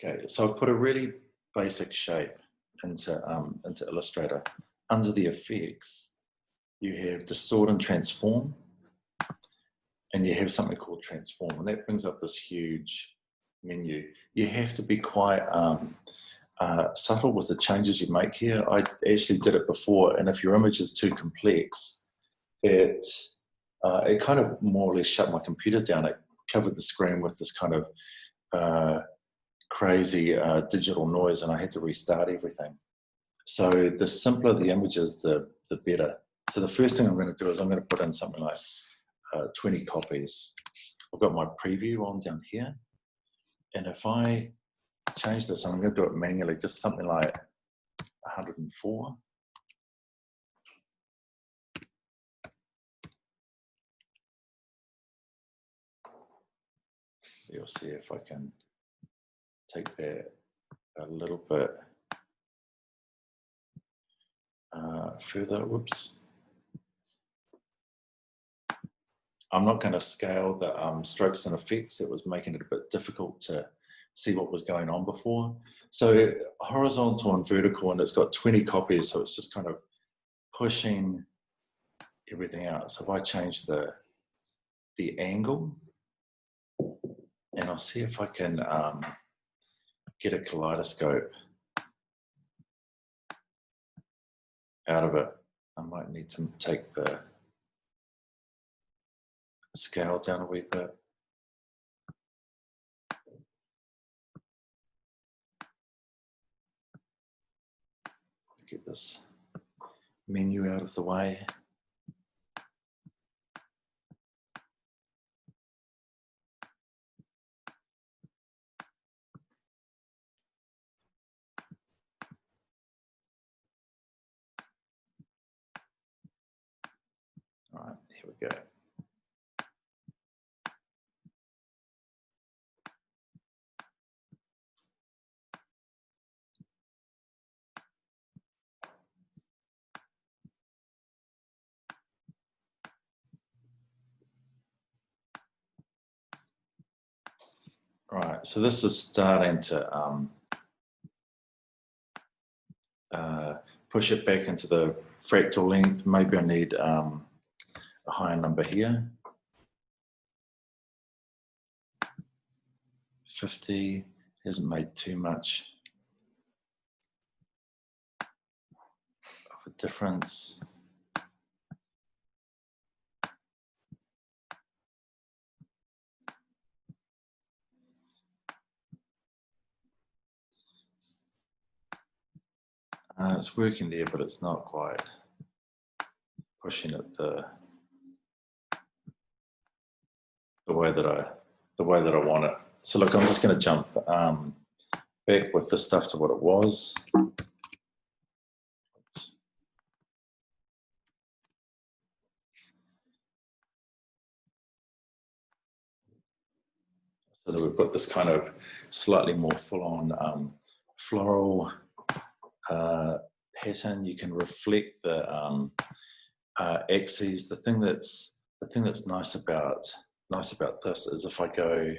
Okay, so I put a really basic shape into Illustrator. Under the effects, you have distort and transform, and you have something called transform, and that brings up this huge menu. You have to be quite subtle with the changes you make here. I actually did it before, and if your image is too complex, it kind of more or less shut my computer down. It covered the screen with this kind of crazy digital noise, and I had to restart everything. So the simpler the images, the better. So the first thing I'm going to do is I'm going to put in something like 20 copies. I've got my preview on down here, and if I change this, I'm going to do it manually, just something like 104. You'll see if I can take that a little bit further. Whoops. I'm not going to scale the strokes and effects. It was making it a bit difficult to see what was going on before. So horizontal and vertical, and it's got 20 copies, so it's just kind of pushing everything out. So if I change the angle, and I'll see if I can get a kaleidoscope out of it. I might need to take the scale down a wee bit. Get this menu out of the way. All right, here we go. All right, so this is starting to push it back into the fractal length. Maybe I need a higher number here. 50 hasn't made too much of a difference. It's working there, but it's not quite pushing it the way that I want it. So look, I'm just going to jump back with this stuff to what it was. So that we've got this kind of slightly more full-on floral pattern. You can reflect the axes. The thing that's nice about this is if I go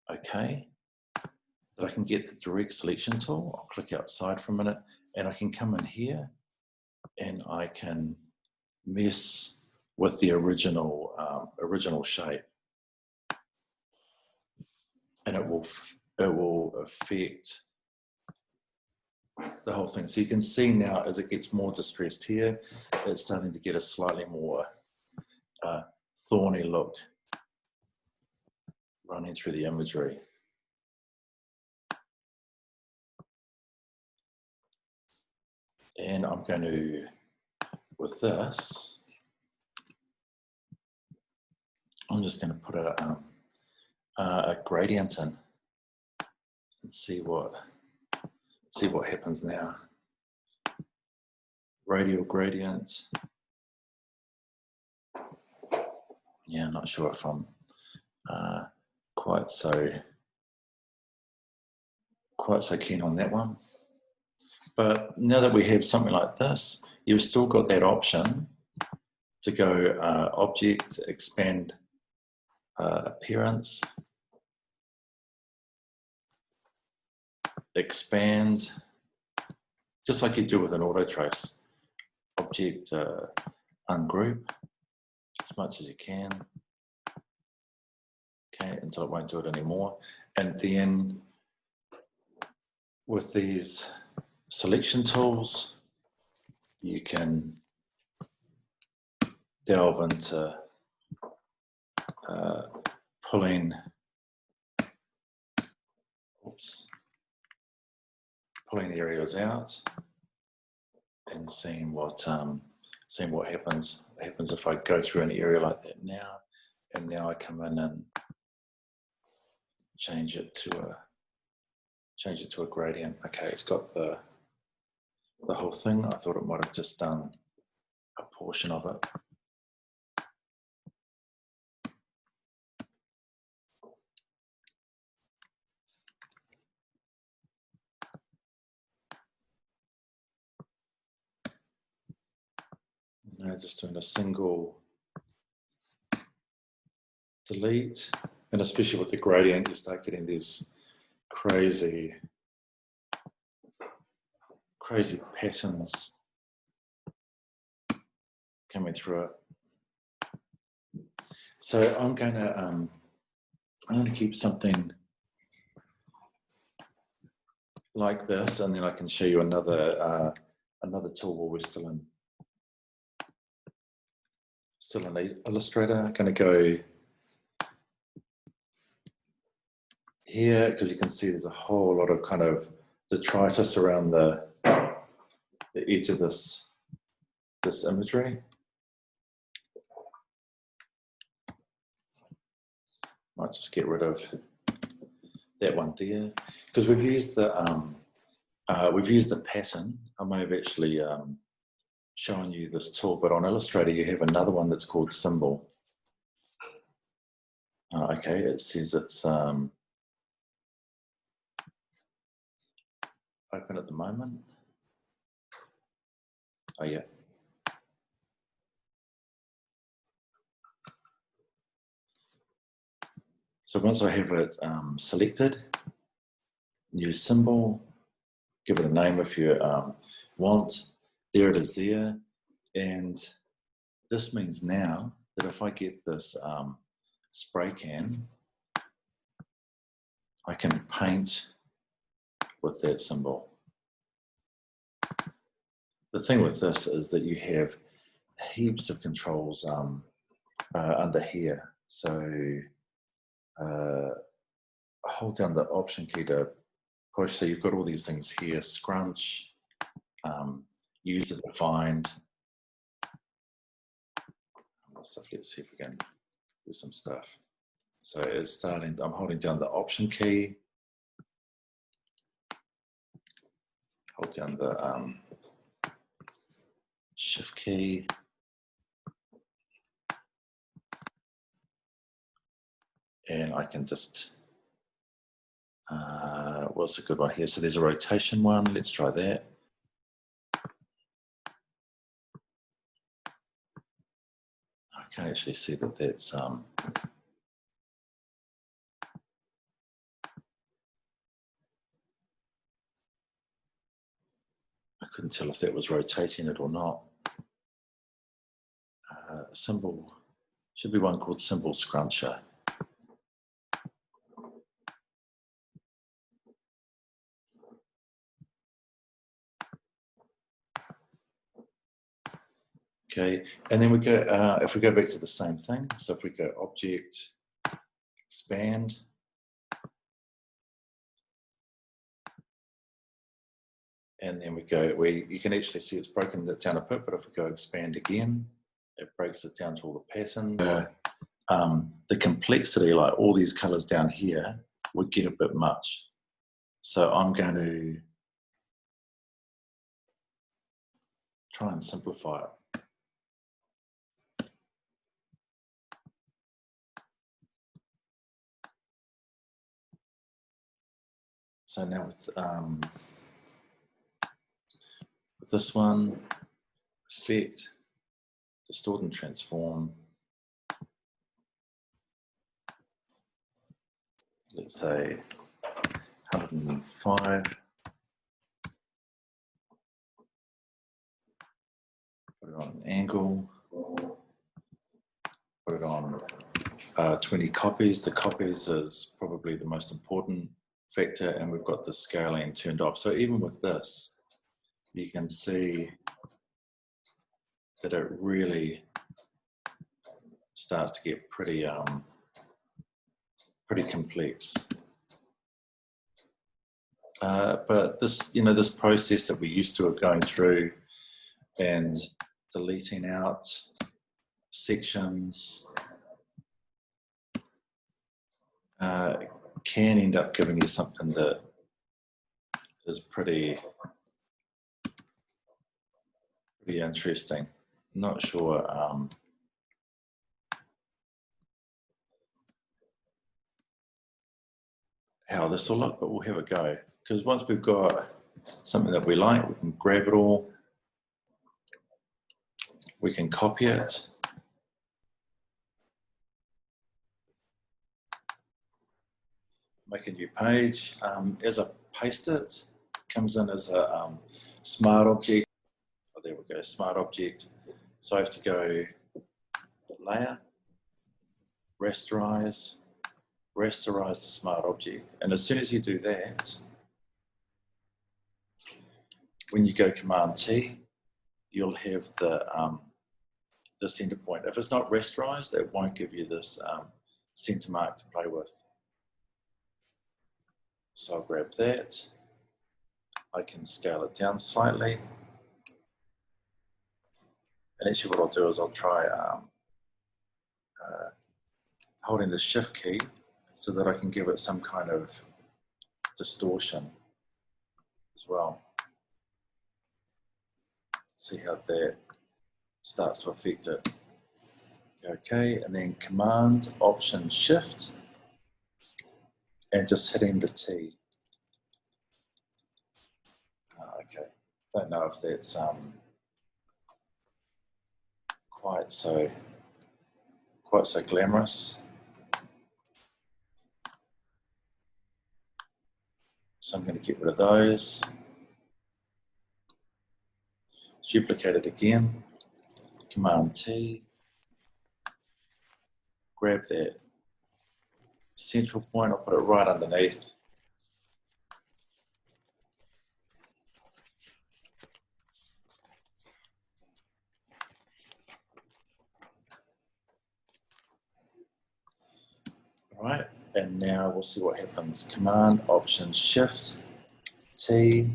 OK, that I can get the direct selection tool. I'll click outside for a minute, and I can come in here, and I can mess with the original shape, and it will affect the whole thing. So you can see now as it gets more distressed here, it's starting to get a slightly more thorny look running through the imagery. And I'm going to, with this, I'm just going to put a gradient in and see what happens now. Radial gradient. Yeah, I'm not sure if I'm quite so keen on that one. But now that we have something like this, you've still got that option to go object, expand appearance. expand, just like you do with an auto trace. Object, ungroup as much as you can. Okay, until it won't do it anymore. And then with these selection tools, you can delve into pulling areas out and seeing what happens. What happens if I go through an area like that now, and now I come in and change it to a gradient. Okay, it's got the whole thing. I thought it might have just done a portion of it. Now just doing a single delete, and especially with the gradient, you start getting these crazy patterns coming through it. So I'm going to keep something like this, and then I can show you another tool while we're still in Illustrator. I'm going to go here because you can see there's a whole lot of kind of detritus around the edge of this imagery. Might just get rid of that one there because we've used the pattern. I may have actually shown you this tool, but on Illustrator you have another one that's called symbol. Okay, it says it's open at the moment. Oh yeah. So once I have it selected, use symbol, give it a name if you want. There it is there. And this means now that if I get this spray can, I can paint with that symbol. The thing with this is that you have heaps of controls under here. So hold down the Option key to push. So you've got all these things here: scrunch, user defined. Let's see if we can do some stuff. So it's starting. I'm holding down the Option key. Hold down the Shift key. And I can just, what's a good one here? So there's a rotation one. Let's try that. I can't actually see that that's, I couldn't tell if that was rotating it or not. Symbol, should be one called symbol scruncher. Okay, and then we go, if we go back to the same thing, so if we go Object, Expand, and then we go, you can actually see it's broken it down a bit, but if we go Expand again, it breaks it down to all the pattern. The complexity, like all these colors down here, would get a bit much. So I'm going to try and simplify it. So now with this one, Effect, Distort and Transform. Let's say 105. it on an angle, put it on 20 copies. The copies is probably the most important factor, and we've got the scaling turned off. So even with this, you can see that it really starts to get pretty complex. But this, this process that we're used to of going through and deleting out sections can end up giving you something that is pretty interesting. Not sure how this will look, but we'll have a go. Because once we've got something that we like, we can grab it all, we can copy it, make a new page. As I paste it, it comes in as a smart object. Oh, there we go, smart object. So I have to go layer, rasterize the smart object. And as soon as you do that, when you go Command T, you'll have the center point. If it's not rasterized, it won't give you this center mark to play with. So I'll grab that. I can scale it down slightly. And actually what I'll do is I'll try holding the Shift key so that I can give it some kind of distortion as well. See how that starts to affect it. Okay, and then Command, Option, Shift, and just hitting the T. Okay, don't know if that's quite so glamorous. So I'm going to get rid of those. Duplicate it again. Command T. Grab that central point. I'll put it right underneath. All right, and now we'll see what happens. Command, Option, Shift, T.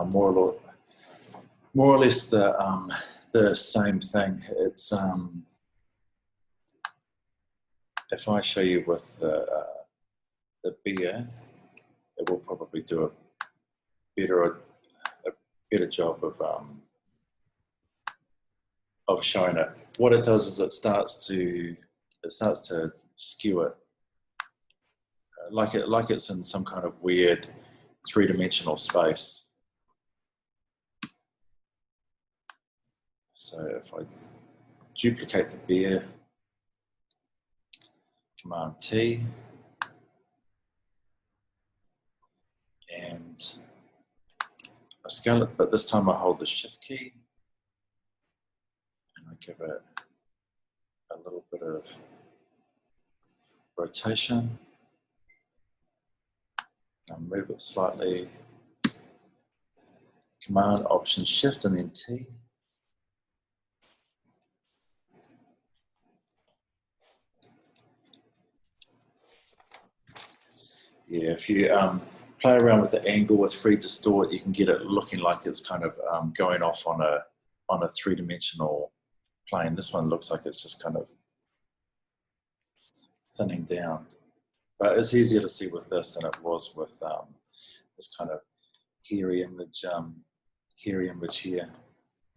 More or less the same thing. It's if I show you with the beer, it will probably do a better job of showing it. What it does is it starts to skew it, like it's in some kind of weird three-dimensional space. So if I duplicate the beer, Command T, and I scale it, but this time I hold the Shift key and I give it a little bit of rotation. I'll move it slightly. Command, Option, Shift, and then T. Yeah, if you play around with the angle with free distort, you can get it looking like it's kind of going off on a three-dimensional plane. This one looks like it's just kind of thinning down. But it's easier to see with this than it was with this kind of hairy image here.